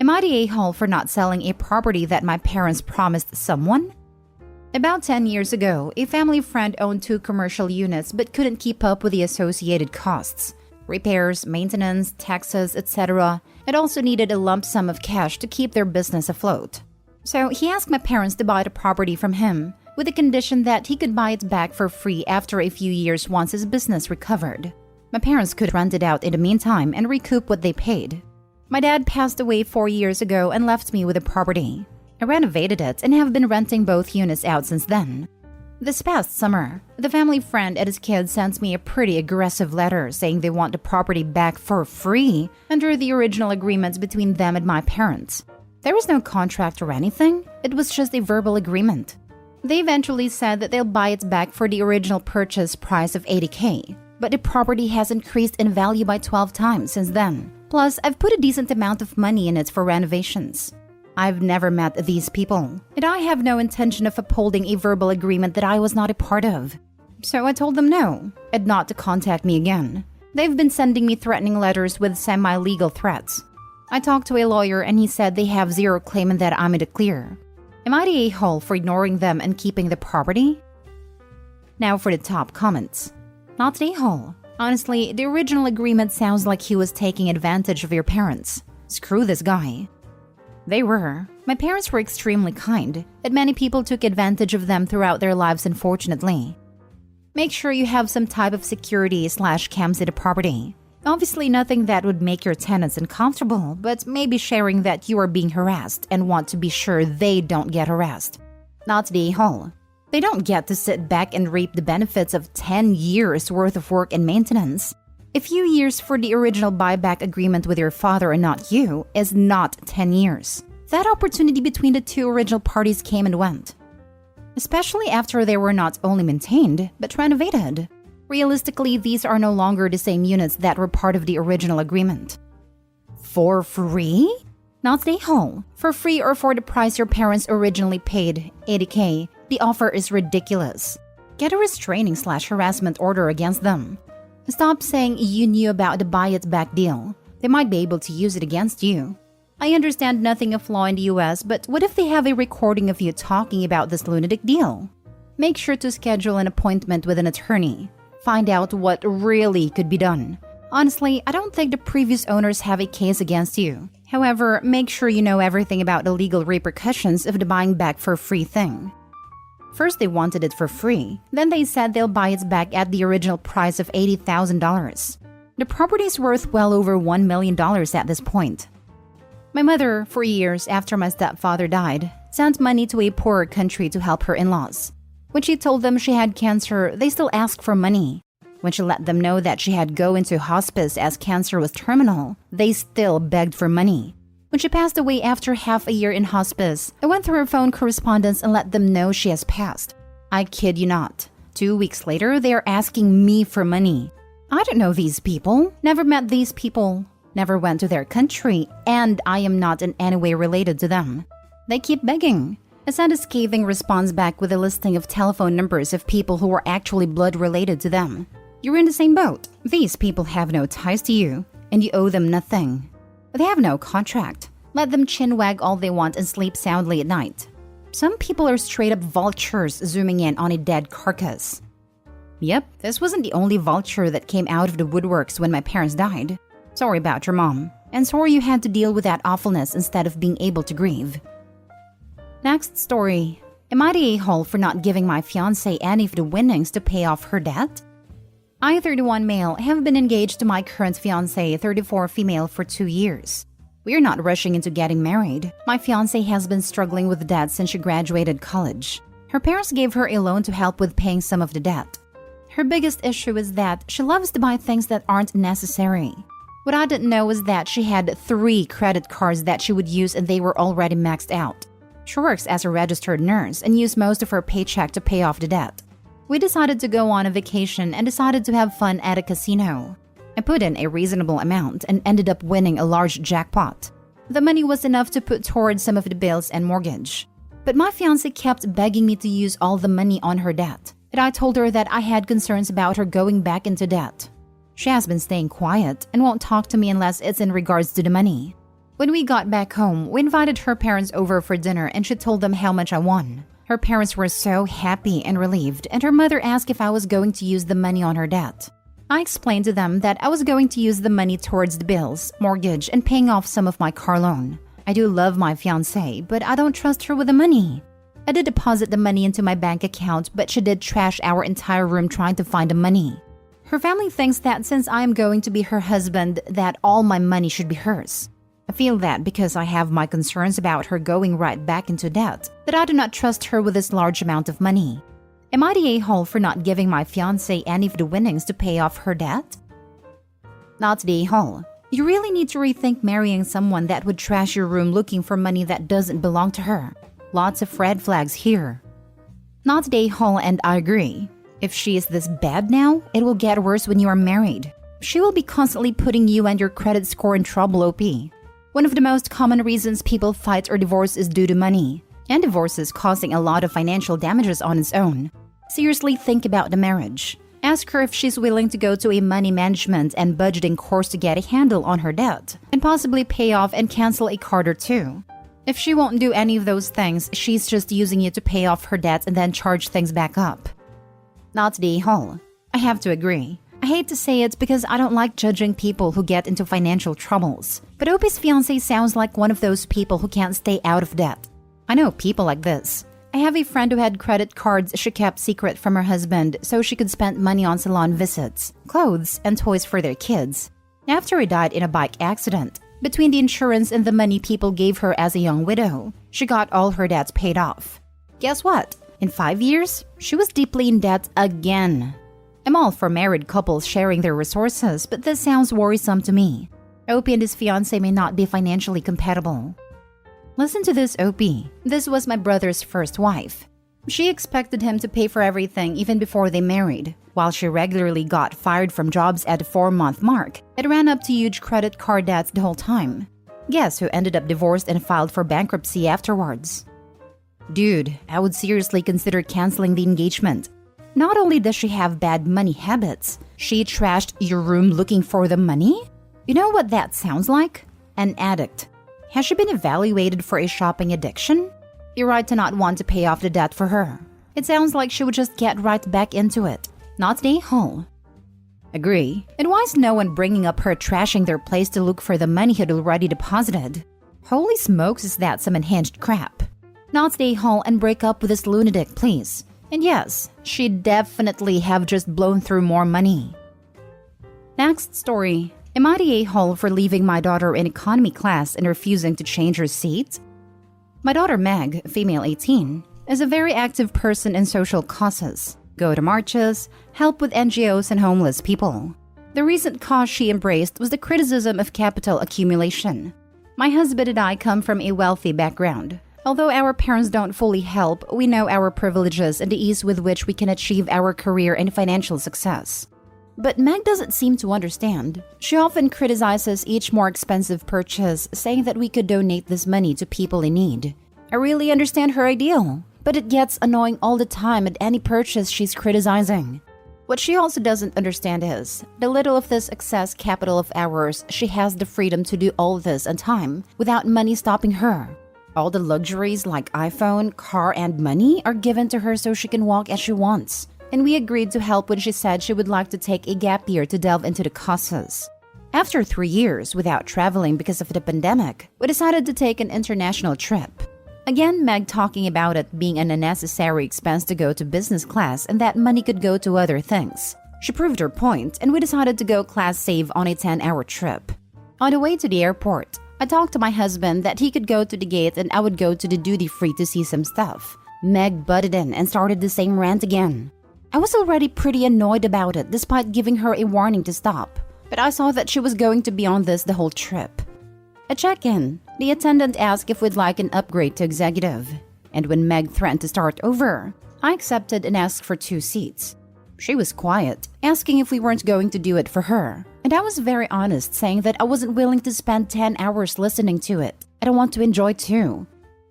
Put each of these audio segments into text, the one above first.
Am I the a-hole for not selling a property that my parents promised someone? About 10 years ago, a family friend owned 2 commercial units but couldn't keep up with the associated costs. Repairs, maintenance, taxes, etc. It also needed a lump sum of cash to keep their business afloat. So he asked my parents to buy the property from him, with the condition that he could buy it back for free after a few years once his business recovered. My parents could rent it out in the meantime and recoup what they paid. My dad passed away 4 years ago and left me with the property. I renovated it and have been renting both units out since then. This past summer, the family friend and his kids sent me a pretty aggressive letter saying they want the property back for free under the original agreements between them and my parents. There was no contract or anything, it was just a verbal agreement. They eventually said that they'll buy it back for the original purchase price of $80,000, but the property has increased in value by 12 times since then. Plus, I've put a decent amount of money in it for renovations. I've never met these people, and I have no intention of upholding a verbal agreement that I was not a part of. So I told them no, and not to contact me again. They've been sending me threatening letters with semi-legal threats. I talked to a lawyer and he said they have zero claim and that I'm in the clear. Am I the a-hole for ignoring them and keeping the property? Now for the top comments. Not the a-hole. Honestly, the original agreement sounds like he was taking advantage of your parents. Screw this guy. They were. My parents were extremely kind, but many people took advantage of them throughout their lives, unfortunately. Make sure you have some type of security/cams in the property. Obviously nothing that would make your tenants uncomfortable, but maybe sharing that you are being harassed and want to be sure they don't get harassed. Not the a-hole. They don't get to sit back and reap the benefits of 10 years worth of work and maintenance. A few years for the original buyback agreement with your father and not you is not 10 years. That opportunity between the 2 original parties came and went. Especially after they were not only maintained, but renovated. Realistically, these are no longer the same units that were part of the original agreement. For free? Not the a-hole. For free or for the price your parents originally paid, $80,000, the offer is ridiculous. Get a restraining/harassment order against them. Stop saying you knew about the buy-it-back deal. They might be able to use it against you. I understand nothing of law in the US, but what if they have a recording of you talking about this lunatic deal? Make sure to schedule an appointment with an attorney. Find out what really could be done. Honestly, I don't think the previous owners have a case against you. However, make sure you know everything about the legal repercussions of the buying back for free thing. First they wanted it for free, then they said they'll buy it back at the original price of $80,000. The property is worth well over $1 million at this point. My mother, for years after my stepfather died, sent money to a poorer country to help her in-laws. When she told them she had cancer, they still asked for money. When she let them know that she had to go into hospice as cancer was terminal, they still begged for money. When she passed away after half a year in hospice, I went through her phone correspondence and let them know she has passed. I kid you not. 2 weeks later, they are asking me for money. I don't know these people, never met these people, never went to their country, and I am not in any way related to them. They keep begging. I sent a scathing response back with a listing of telephone numbers of people who were actually blood related to them. You're in the same boat. These people have no ties to you, and you owe them nothing. They have no contract. Let them chin-wag all they want and sleep soundly at night. Some people are straight-up vultures zooming in on a dead carcass. Yep, this wasn't the only vulture that came out of the woodworks when my parents died. Sorry about your mom, and sorry you had to deal with that awfulness instead of being able to grieve. Next story. Am I the a-hole for not giving my fiancé any of the winnings to pay off her debt? I, 31 male, have been engaged to my current fiancé, 34 female, for 2 years. We are not rushing into getting married. My fiancé has been struggling with debt since she graduated college. Her parents gave her a loan to help with paying some of the debt. Her biggest issue is that she loves to buy things that aren't necessary. What I didn't know was that she had 3 credit cards that she would use and they were already maxed out. She works as a registered nurse and used most of her paycheck to pay off the debt. We decided to go on a vacation and decided to have fun at a casino. I put in a reasonable amount and ended up winning a large jackpot. The money was enough to put towards some of the bills and mortgage. But my fiancé kept begging me to use all the money on her debt, and I told her that I had concerns about her going back into debt. She has been staying quiet and won't talk to me unless it's in regards to the money. When we got back home, we invited her parents over for dinner and she told them how much I won. Her parents were so happy and relieved, and her mother asked if I was going to use the money on her debt. I explained to them that I was going to use the money towards the bills, mortgage, and paying off some of my car loan. I do love my fiancé, but I don't trust her with the money. I did deposit the money into my bank account, but she did trash our entire room trying to find the money. Her family thinks that since I am going to be her husband, that all my money should be hers. I feel that because I have my concerns about her going right back into debt, that I do not trust her with this large amount of money. Am I the a-hole for not giving my fiancé any of the winnings to pay off her debt? Not the a-hole. You really need to rethink marrying someone that would trash your room looking for money that doesn't belong to her. Lots of red flags here. Not the a-hole, and I agree. If she is this bad now, it will get worse when you are married. She will be constantly putting you and your credit score in trouble, OP. One of the most common reasons people fight or divorce is due to money, and divorce is causing a lot of financial damages on its own. Seriously think about the marriage. Ask her if she's willing to go to a money management and budgeting course to get a handle on her debt, and possibly pay off and cancel a card or two. If she won't do any of those things, she's just using you to pay off her debt and then charge things back up. Not the whole. I have to agree. I hate to say it because I don't like judging people who get into financial troubles. But Opie's fiancé sounds like one of those people who can't stay out of debt. I know people like this. I have a friend who had credit cards she kept secret from her husband so she could spend money on salon visits, clothes, and toys for their kids. After he died in a bike accident, between the insurance and the money people gave her as a young widow, she got all her debts paid off. Guess what? In 5 years, she was deeply in debt again. I'm all for married couples sharing their resources, but this sounds worrisome to me. Opie and his fiancé may not be financially compatible. Listen to this, Opie. This was my brother's first wife. She expected him to pay for everything even before they married. While she regularly got fired from jobs at the 4-month mark, it ran up to huge credit card debts the whole time. Guess who ended up divorced and filed for bankruptcy afterwards? Dude, I would seriously consider canceling the engagement. Not only does she have bad money habits, she trashed your room looking for the money? You know what that sounds like? An addict. Has she been evaluated for a shopping addiction? You're right to not want to pay off the debt for her. It sounds like she would just get right back into it. Not the whole. Agree. And why is no one bringing up her trashing their place to look for the money he'd already deposited? Holy smokes, is that some unhinged crap? Not the whole and break up with this lunatic, please. And yes, she'd definitely have just blown through more money. Next story. Am I the a-hole for leaving my daughter in economy class and refusing to change her seat? My daughter Meg, female 18, is a very active person in social causes. Go to marches, help with NGOs and homeless people. The recent cause she embraced was the criticism of capital accumulation. My husband and I come from a wealthy background. Although our parents don't fully help, we know our privileges and the ease with which we can achieve our career and financial success. But Meg doesn't seem to understand. She often criticizes each more expensive purchase, saying that we could donate this money to people in need. I really understand her ideal, but it gets annoying all the time at any purchase she's criticizing. What she also doesn't understand is, the little of this excess capital of ours, she has the freedom to do all this in time without money stopping her. All the luxuries like iPhone, car, and money are given to her so she can walk as she wants. And we agreed to help when she said she would like to take a gap year to delve into the causes. After 3 years without traveling because of the pandemic, we decided to take an international trip. Again, Meg talking about it being an unnecessary expense to go to business class and that money could go to other things. She proved her point, and we decided to go class save on a 10-hour trip. On the way to the airport, I talked to my husband that he could go to the gate and I would go to the duty-free to see some stuff. Meg butted in and started the same rant again. I was already pretty annoyed about it despite giving her a warning to stop, but I saw that she was going to be on this the whole trip. At check-in, the attendant asked if we'd like an upgrade to executive, and when Meg threatened to start over, I accepted and asked for 2 seats. She was quiet, asking if we weren't going to do it for her, and I was very honest, saying that I wasn't willing to spend 10 hours listening to it. I don't want to enjoy too.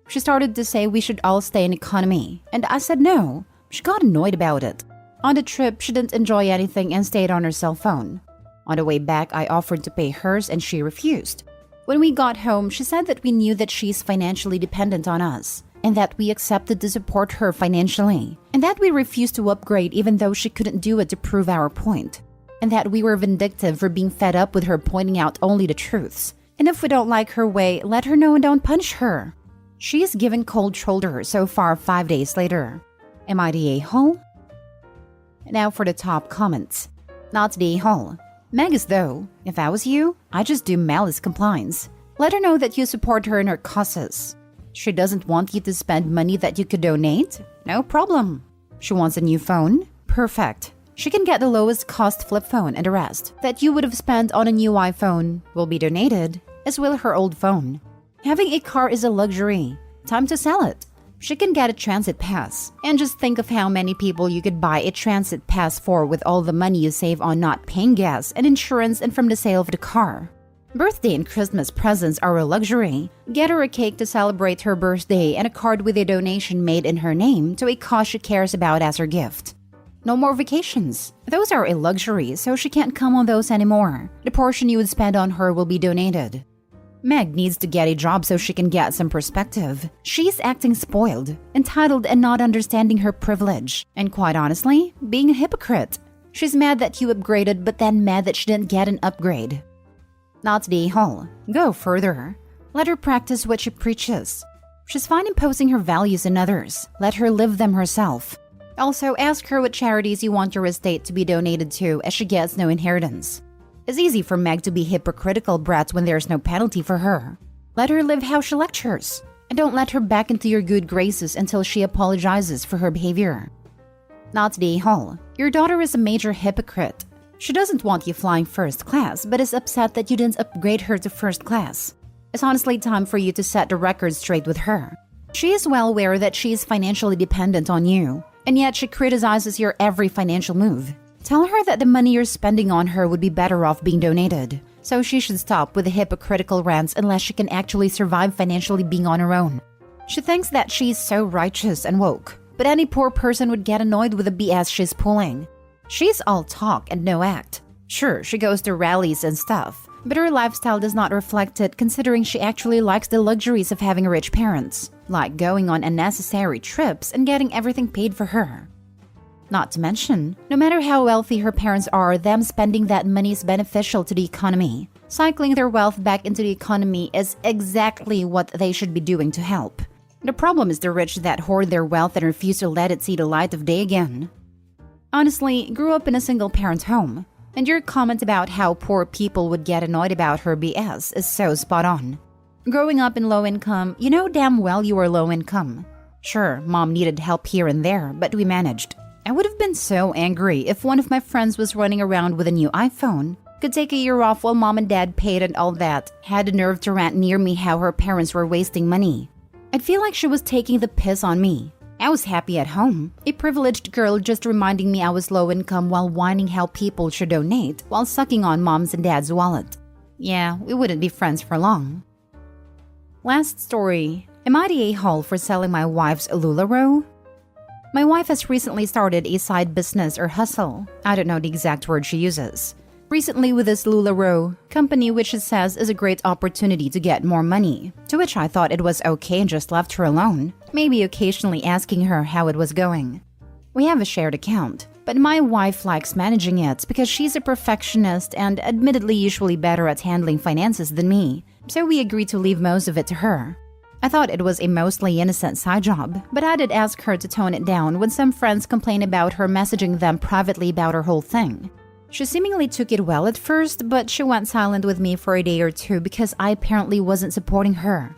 She started to say we should all stay in economy, and I said no. She got annoyed about it. On the trip, she didn't enjoy anything and stayed on her cell phone. On the way back, I offered to pay hers and she refused. When we got home, she said that we knew that she's financially dependent on us, and that we accepted to support her financially, and that we refused to upgrade even though she couldn't do it to prove our point, and that we were vindictive for being fed up with her pointing out only the truths, and if we don't like her way, let her know and don't punish her. She is given cold shoulder so far 5 days later. Am I the a-hole? Now for the top comments. Not the a-hole. Meg is though, if I was you, I'd just do malice compliance. Let her know that you support her in her causes. She doesn't want you to spend money that you could donate? No problem. She wants a new phone? Perfect. She can get the lowest cost flip phone, and the rest that you would have spent on a new iPhone will be donated, as will her old phone. Having a car is a luxury. Time to sell it. She can get a transit pass. And just think of how many people you could buy a transit pass for with all the money you save on not paying gas and insurance and from the sale of the car. Birthday and Christmas presents are a luxury. Get her a cake to celebrate her birthday and a card with a donation made in her name to a cause she cares about as her gift. No more vacations. Those are a luxury, so she can't come on those anymore. The portion you would spend on her will be donated. Meg needs to get a job so she can get some perspective. She's acting spoiled, entitled, and not understanding her privilege. And quite honestly, being a hypocrite. She's mad that you upgraded, but then mad that she didn't get an upgrade. Not the a-hole. Go further. Let her practice what she preaches. She's fine imposing her values on others. Let her live them herself. Also, ask her what charities you want your estate to be donated to, as she gets no inheritance. It's easy for Meg to be hypocritical brat when there's no penalty for her. Let her live how she lectures, and don't let her back into your good graces until she apologizes for her behavior. Not the a-hole. Your daughter is a major hypocrite. She doesn't want you flying first class, but is upset that you didn't upgrade her to first class. It's honestly time for you to set the record straight with her. She is well aware that she is financially dependent on you, and yet she criticizes your every financial move. Tell her that the money you're spending on her would be better off being donated, so she should stop with the hypocritical rants unless she can actually survive financially being on her own. She thinks that she's so righteous and woke, but any poor person would get annoyed with the BS she's pulling. She's all talk and no act. Sure, she goes to rallies and stuff, but her lifestyle does not reflect it considering she actually likes the luxuries of having rich parents, like going on unnecessary trips and getting everything paid for her. Not to mention, no matter how wealthy her parents are, them spending that money is beneficial to the economy. Cycling their wealth back into the economy is exactly what they should be doing to help. The problem is the rich that hoard their wealth and refuse to let it see the light of day again. Honestly, grew up in a single-parent home, and your comment about how poor people would get annoyed about her BS is so spot on. Growing up in low income, you know damn well you were low income. Sure, mom needed help here and there, but we managed. I would have been so angry if one of my friends was running around with a new iPhone, could take a year off while mom and dad paid and all that, had the nerve to rant near me how her parents were wasting money. I'd feel like she was taking the piss on me. I was happy at home, a privileged girl just reminding me I was low income while whining how people should donate while sucking on mom's and dad's wallet. Yeah, we wouldn't be friends for long. Last story. Am I the a-hole for selling my wife's LuLaRoe? My wife has recently started a side business or hustle. I don't know the exact word she uses. Recently with this LuLaRoe company, which it says is a great opportunity to get more money, to which I thought it was okay and just left her alone, maybe occasionally asking her how it was going. We have a shared account, but my wife likes managing it because she's a perfectionist and admittedly usually better at handling finances than me, so we agreed to leave most of it to her. I thought it was a mostly innocent side job, but I did ask her to tone it down when some friends complained about her messaging them privately about her whole thing. She seemingly took it well at first, but she went silent with me for a day or two because I apparently wasn't supporting her.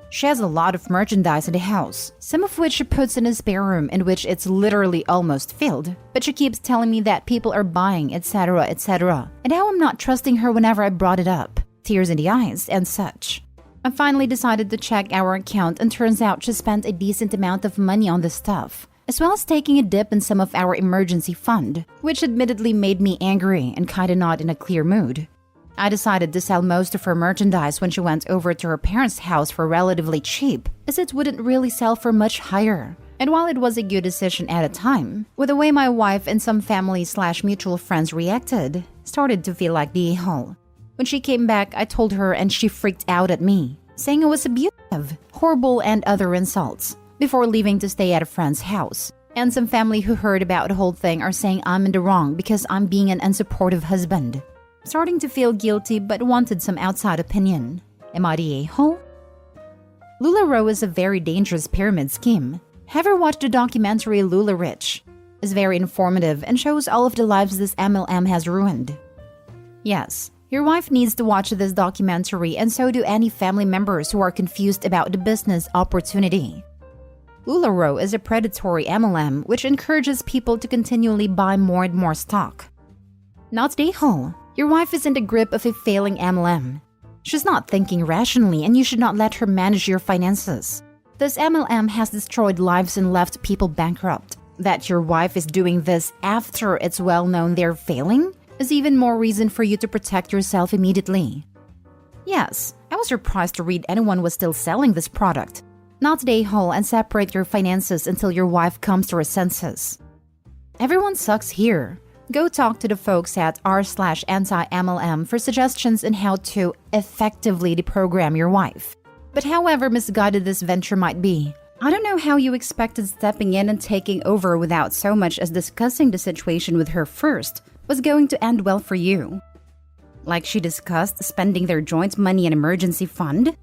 She has a lot of merchandise in the house, some of which she puts in a spare room in which it's literally almost filled, but she keeps telling me that people are buying, etc., etc., and how I'm not trusting her whenever I brought it up, tears in the eyes and such. I finally decided to check our account and turns out she spent a decent amount of money on this stuff, as well as taking a dip in some of our emergency fund, which admittedly made me angry and kinda not in a clear mood. I decided to sell most of her merchandise when she went over to her parents' house for relatively cheap, as it wouldn't really sell for much higher. And while it was a good decision at a time, with the way my wife and some family/mutual friends reacted, started to feel like the a-hole. When she came back, I told her and she freaked out at me, saying I was abusive, horrible, and other insults, before leaving to stay at a friend's house. And some family who heard about the whole thing are saying I'm in the wrong because I'm being an unsupportive husband. Starting to feel guilty but wanted some outside opinion. Am I the a-hole? LuLaRoe is a very dangerous pyramid scheme. Have you watched the documentary LuLaRich? It's very informative and shows all of the lives this MLM has ruined. Yes, your wife needs to watch this documentary, and so do any family members who are confused about the business opportunity. LuLaRoe is a predatory MLM which encourages people to continually buy more and more stock. Not the a-hole. Your wife is in the grip of a failing MLM. She's not thinking rationally, and you should not let her manage your finances. This MLM has destroyed lives and left people bankrupt. That your wife is doing this after it's well known they're failing is even more reason for you to protect yourself immediately. Yes, I was surprised to read anyone was still selling this product. Not the a-hole and separate your finances until your wife comes to her senses. Everyone sucks here. Go talk to the folks at r/anti-MLM for suggestions on how to effectively deprogram your wife. But however misguided this venture might be, I don't know how you expected stepping in and taking over without so much as discussing the situation with her first was going to end well for you. Like she discussed spending their joint money in emergency fund,